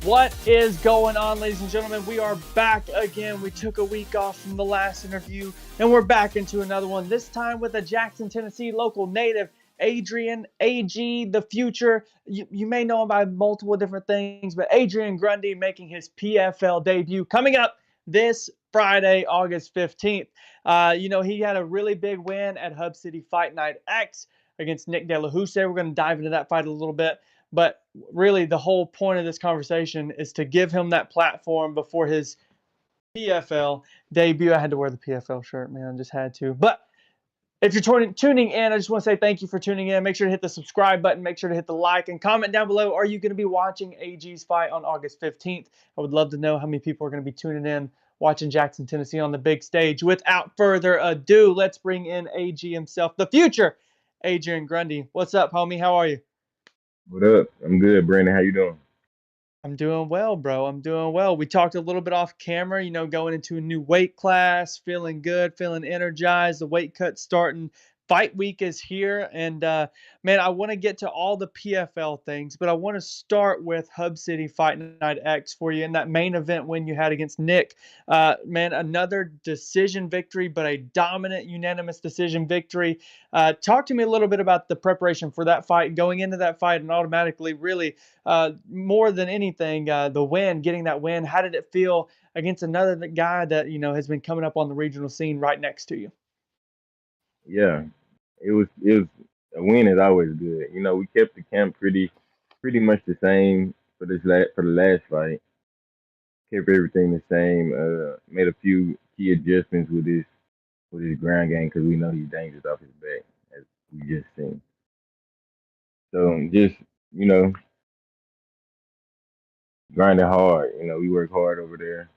What is going on, ladies and gentlemen? We are back again. We took a week off from the last interview, and we're back into another one, this time with a Jackson, Tennessee local native, Adryan AG, the future. You may know him by multiple different things, but Adryan Grundy making his PFL debut coming up this Friday, August 15th. He had a really big win at Hub City Fight Night X against Nick De La Houssaye. We're going to dive into that fight a little bit. But really, the whole point of this conversation is to give him that platform before his PFL debut. I had to wear the PFL shirt, man. I just had to. But if you're tuning in, I just want to say thank you for tuning in. Make sure to hit the subscribe button. Make sure to hit the like and comment down below. Are you going to be watching AG's fight on August 15th? I would love to know how many people are going to be tuning in, watching Jackson, Tennessee on the big stage. Without further ado, let's bring in AG himself, the future Adryan Grundy. What's up, homie? How are you? What up? I'm good, Brandon. How you doing? I'm doing well, bro. I'm doing well. We talked a little bit off camera, going into a new weight class, feeling good, feeling energized. The weight cut starting. Fight week is here. And, man, I want to get to all the PFL things, but I want to start with Hub City Fight Night X for you in that main event win you had against Nick. Man, another decision victory, but a dominant, unanimous decision victory. Talk to me a little bit about the preparation for that fight, going into that fight, and automatically really more than anything, the win, getting that win. How did it feel against another guy that has been coming up on the regional scene right next to you? Yeah, it was a win is always good. We kept the camp pretty much the same for the last fight. Kept everything the same. Made a few key adjustments with his ground game because we know he's dangerous off his back, as we just seen. So just you know, grinding hard. We work hard over there.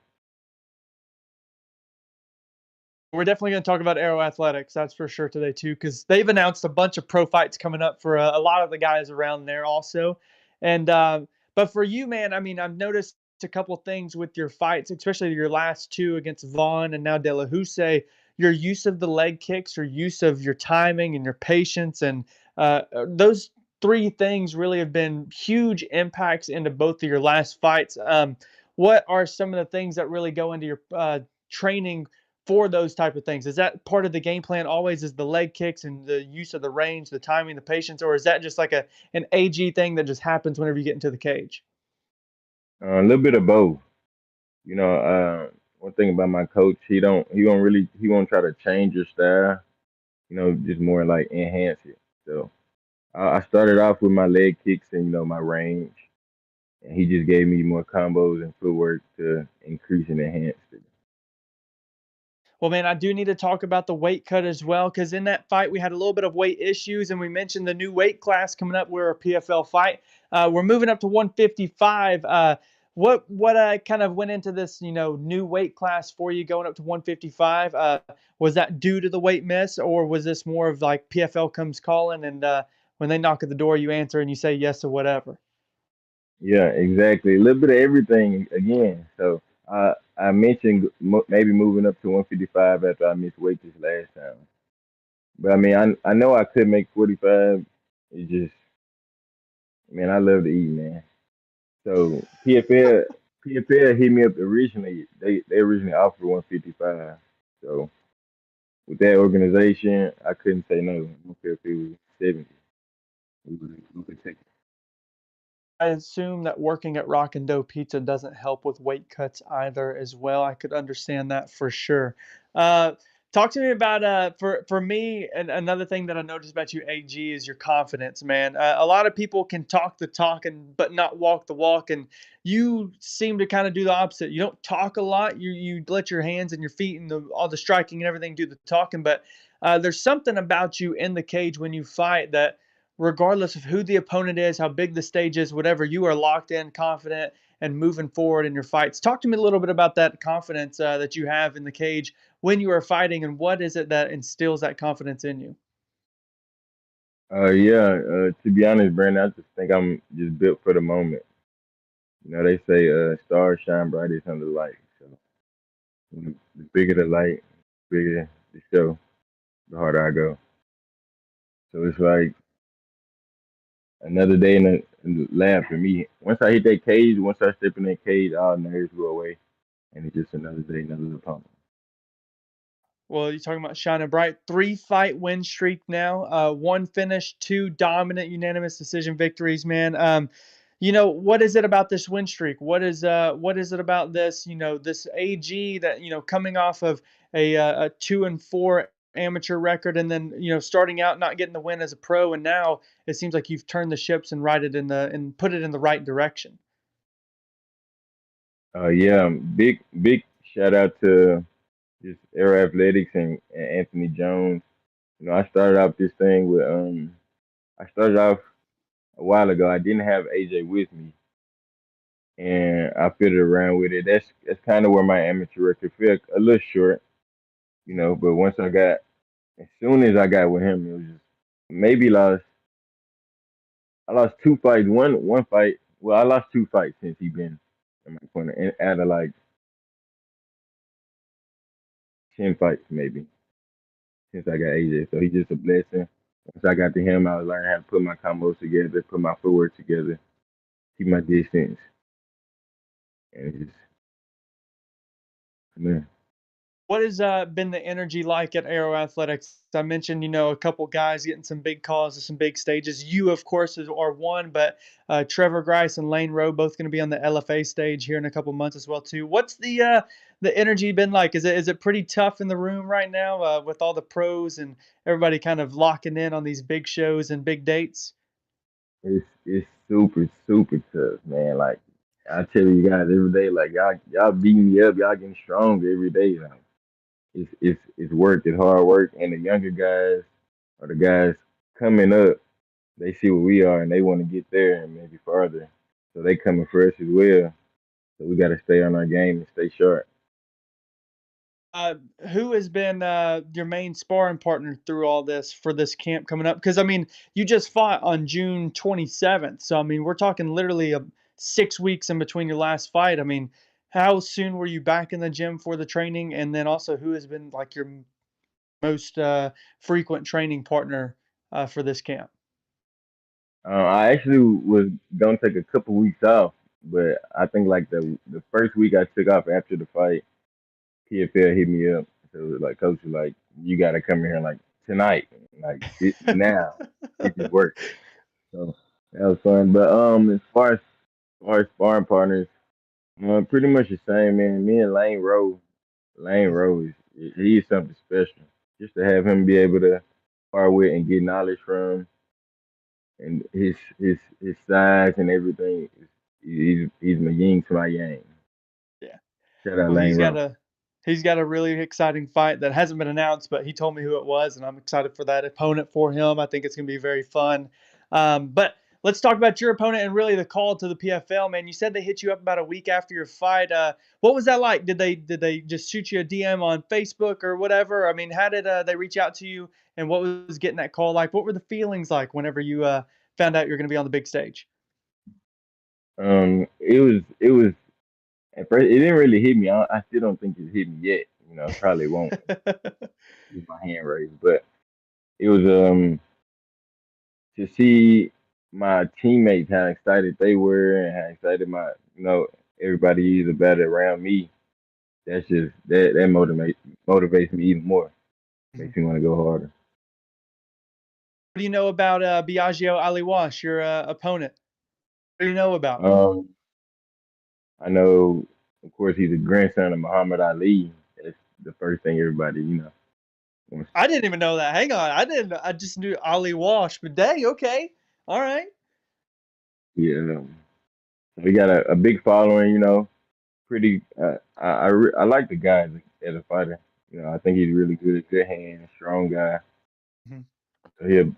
We're definitely going to talk about Aero Athletics, that's for sure today too, because they've announced a bunch of pro fights coming up for a lot of the guys around there also. And but for you, man, I mean, I've noticed a couple things with your fights, especially your last two against Vaughn and now De La Houssaye. Your use of the leg kicks, your use of your timing and your patience, and those three things really have been huge impacts into both of your last fights. What are some of the things that really go into your training for those type of things? Is that part of the game plan always, is the leg kicks and the use of the range, the timing, the patience, or is that just like an AG thing that just happens whenever you get into the cage? A little bit of both. One thing about my coach, he won't try to change your style. Just more like enhance it. So I started off with my leg kicks and my range, and he just gave me more combos and footwork to increase and enhance it. Well, man, I do need to talk about the weight cut as well, because in that fight we had a little bit of weight issues, and we mentioned the new weight class coming up. We're a PFL fight. We're moving up to 155. What kind of went into this new weight class for you going up to 155? Was that due to the weight miss, or was this more of like PFL comes calling, and when they knock at the door, you answer and you say yes to whatever? Yeah, exactly. A little bit of everything again. So I mentioned maybe moving up to 155 after I missed weight this last time. But I mean, I know I could make 45. It just, man, I love to eat, man. So PFL hit me up originally. They originally offered 155. So with that organization, I couldn't say no. PFL was 70. We could take it. I assume that working at Rock and Dough Pizza doesn't help with weight cuts either as well. I could understand that for sure. Uh, Talk to me about for me, and another thing that I noticed about you, AG, is your confidence, man. A lot of people can talk the talk and but not walk the walk, and you seem to kind of do the opposite. You don't talk a lot. You let your hands and your feet and all the striking and everything do the talking, but there's something about you in the cage when you fight that regardless of who the opponent is, how big the stage is, whatever, you are locked in, confident, and moving forward in your fights. Talk to me a little bit about that confidence that you have in the cage when you are fighting, and what is it that instills that confidence in you? Yeah. To be honest, Brandon, I just think I'm just built for the moment. They say stars shine brightest under the light. So the bigger the light, the bigger the show, the harder I go. So it's like another day in the lab for me. Once I hit that cage, once I step in that cage, all nerves go away, and it's just another day, another opponent. Well, you're talking about shining bright. 3 fight win streak now. One finish, two dominant unanimous decision victories. Man, what is it about this win streak? What is it about this? This AG that coming off of a 2-4 amateur record, and then starting out not getting the win as a pro, and now it seems like you've turned the ships and right it in the and put it in the right direction. Yeah, big shout out to just Air Athletics and Anthony Jones. I started off this thing with I started off a while ago. I didn't have AJ with me, and I fitted around with it. That's kind of where my amateur record fell a little short, But once as soon as I got with him, it was just maybe lost. I lost two fights. One fight. Well, I lost two fights since he been in my corner, and out of like 10 fights maybe since I got AJ. So he's just a blessing. Once I got to him, I was learning how to put my combos together, put my footwork together, keep my distance, and it's just man. What has been the energy like at Aero Athletics? I mentioned, a couple guys getting some big calls to some big stages. You, of course, are one, but Trevor Grice and Lane Rowe both going to be on the LFA stage here in a couple months as well too. What's the energy been like? Is it pretty tough in the room right now with all the pros and everybody kind of locking in on these big shows and big dates? It's super tough, man. Like I tell you guys every day, like y'all beating me up, y'all getting stronger every day. Like it's work, it's hard work, and the younger guys or the guys coming up, they see what we are and they want to get there and maybe farther. So they coming for us as well. So we got to stay on our game and stay sharp. Uh, who has been your main sparring partner through all this for this camp coming up? Because I mean, you just fought on June 27th, so I mean, we're talking literally 6 weeks in between your last fight. I mean, how soon were you back in the gym for the training? And then also, who has been like your most frequent training partner for this camp? I actually was gonna take a couple weeks off, but I think like the first week I took off after the fight, PFL hit me up. So it was like coach was like, you gotta come here like tonight, like now. It just worked. So that was fun. But as far as sparring partners, pretty much the same man. Me and Lane Rowe he's something special. Just to have him be able to spar with and get knowledge from, and his size and everything. He's my yin to my yang. Yeah. Shout out Well, Lane Rowe. he's got a really exciting fight that hasn't been announced, but he told me who it was, and I'm excited for that opponent for him. I think it's going to be very fun. But let's talk about your opponent and really the call to the PFL, man. You said they hit you up about a week after your fight. What was that like? Did they just shoot you a DM on Facebook or whatever? I mean, how did they reach out to you, and what was getting that call like? What were the feelings like whenever you found out you're going to be on the big stage? It was at first it didn't really hit me. I still don't think it hit me yet. It probably won't with my hand raised, but it was to see my teammates how excited they were and how excited my everybody is about it around me. That's just that motivates me even more. Mhm. Makes me want to go harder. What do you know about Biagio Aliwash, your opponent? What do you know about him? Um, I know, of course, he's a grandson of Muhammad Ali. That's the first thing everybody wants. I didn't even know that. Hang on, I didn't. I just knew Ali Wash, but dang, okay, all right. Yeah, we got a big following. Pretty. I like the guy as a fighter. I think he's really good, good hand, strong guy. Mhm. So he'll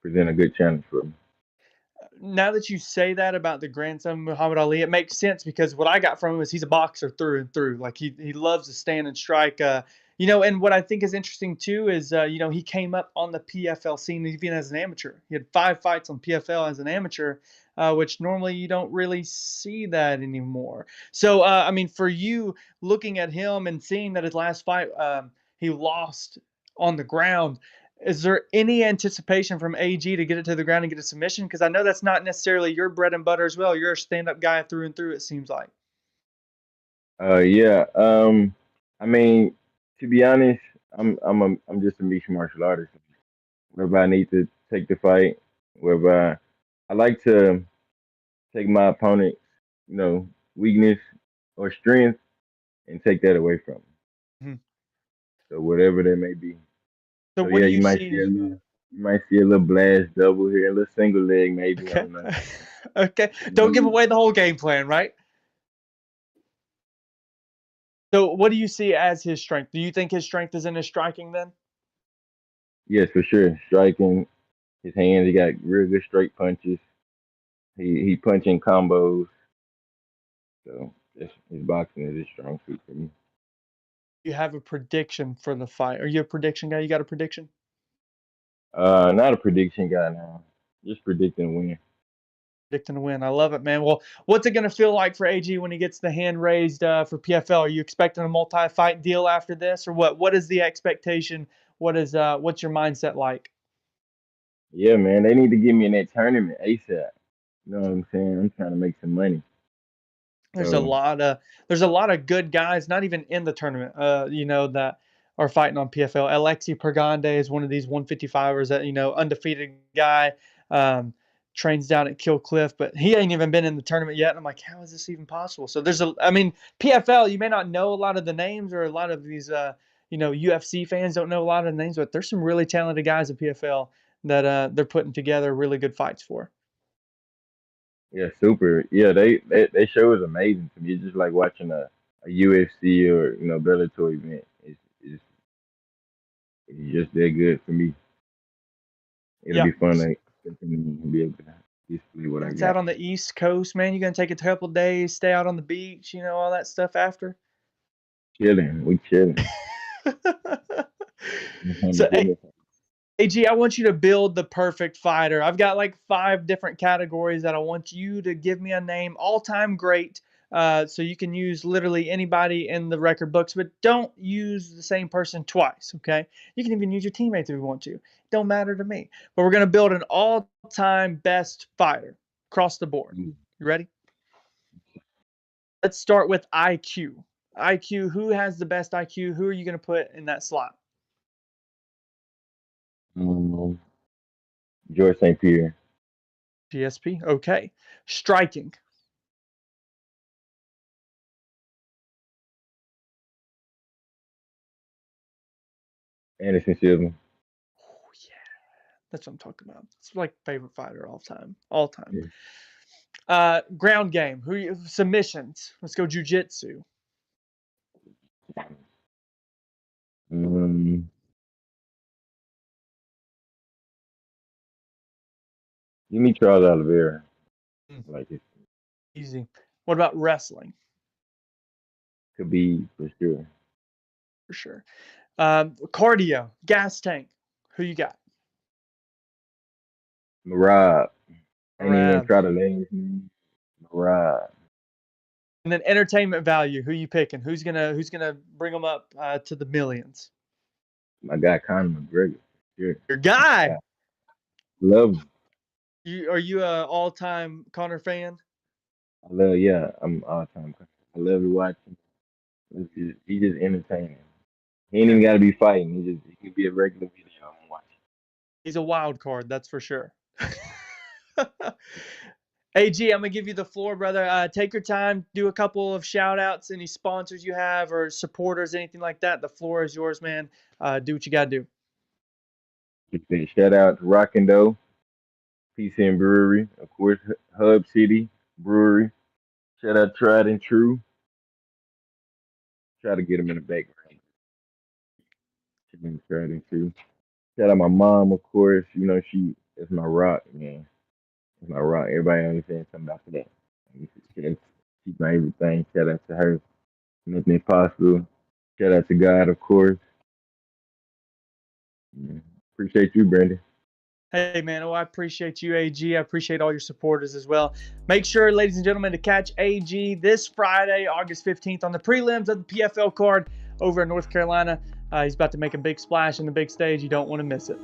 present a good challenge for me. Now that you say that about the grandson of Muhammad Ali, it makes sense because what I got from him is he's a boxer through and through. Like he loves to stand and strike. And what I think is interesting too is he came up on the PFL scene even as an amateur. He had 5 fights on PFL as an amateur, which normally you don't really see that anymore. So I mean, for you looking at him and seeing that his last fight he lost on the ground, Is there any anticipation from AG to get it to the ground and get a submission? Because I know that's not necessarily your bread and butter as well. You're a stand-up guy through and through, it seems like. Yeah. I mean, to be honest, I'm just a mixed martial artist. Wherever I need to take the fight, wherever I like to take my opponent's, you know, weakness or strength and take that away from them. Mhm. So whatever that may be. So So what yeah, do you see? you might see a little blast double here, a little single leg maybe. I Okay. don't know. Okay. Don't give away the whole game plan, right? So what do you see as his strength? Do you think his strength is in his striking then? Yes, for sure. Striking his hands, he got real good straight punches. He punching combos. So his boxing is his strong suit for me. You have a prediction for the fight. Are you a prediction guy? You got a prediction? Not a prediction guy now. Just predicting win. Predicting a win. I love it, man. Well, what's it going to feel like for AG when he gets the hand raised for PFL? Are you expecting a multi-fight deal after this, or what? What is the expectation? What's your mindset like? Yeah, man, they need to get me in that tournament ASAP. You know what I'm saying? I'm trying to make some money. There's a So lot of there's a lot of good guys, not even in the tournament, that are fighting on PFL. Alexi Pergande is one of these 155ers that undefeated guy, um, trains down at Kill Cliff, but he ain't even been in the tournament yet. And I'm like, how is this even possible? So I mean, PFL. You may not know a lot of the names, or a lot of these, UFC fans don't know a lot of the names, but there's some really talented guys at PFL that they're putting together really good fights for. yeah, super. Yeah, they show is amazing to me. It's just like watching a UFC or Bellator event. It's just that good for me. It'll Yeah. be fun to be able to display what I It's out got. on the East Coast, man. You're gonna take a couple days, stay out on the beach, all that stuff after. Chilling, we chilling. So, AG, I want you to build the perfect fighter. I've got like 5 different categories that I want you to give me a name, all-time great. So you can use literally anybody in the record books, but don't use the same person twice. Okay? You can even use your teammates if you want to. Don't matter to me. But we're gonna build an all-time best fighter across the board. You ready? Let's start with IQ. IQ, who has the best IQ? Who are you going to put in that slot? um, George St. Pierre, GSP. Okay. Striking. Anderson Silva. Oh, yeah. That's what I'm talking about. It's like favorite fighter all time. All time. Yeah. Ground game. Submissions. Let's go jujitsu. Um, Give me Charles Oliveira. Mm, Like it easy. What about wrestling? could be for sure. For sure. Cardio. Gas tank. Who you got? Marab. I ain't even Arab. try to learn his name. Marab. And then entertainment value. Who you picking? Who's gonna bring them up to the millions? My guy Conor McGregor. Sure. Your That's my guy. guy. Love him. Are you a all-time Connor fan? I love yeah, I'm all time. I love to watch him. He just entertaining. He ain't even gotta be fighting. He could be a regular video and watch. He's a wild card, that's for sure. AG, I'm gonna give you the floor, brother. Take your time, do a couple of shout outs, any sponsors you have or supporters, anything like that. The floor is yours, man. Do what you gotta do. Shout out to Rockin' Dough, PC and Brewery, of course, Hub City Brewery. Shout out Tried and True. Try to get him in the background. Tried and True. Shout out my mom, of course. She is my rock, man. It's my rock. Everybody understands something about that. She's my everything. Shout out to her. Nothing impossible. Shout out to God, of course. Yeah. Appreciate you, Brandon. Hey, man. Oh, I appreciate you, AG. I appreciate all your supporters as well. Make sure, ladies and gentlemen, to catch AG this Friday, August 15th, on the prelims of the PFL card over in North Carolina. He's about to make a big splash in the big stage. You don't want to miss it.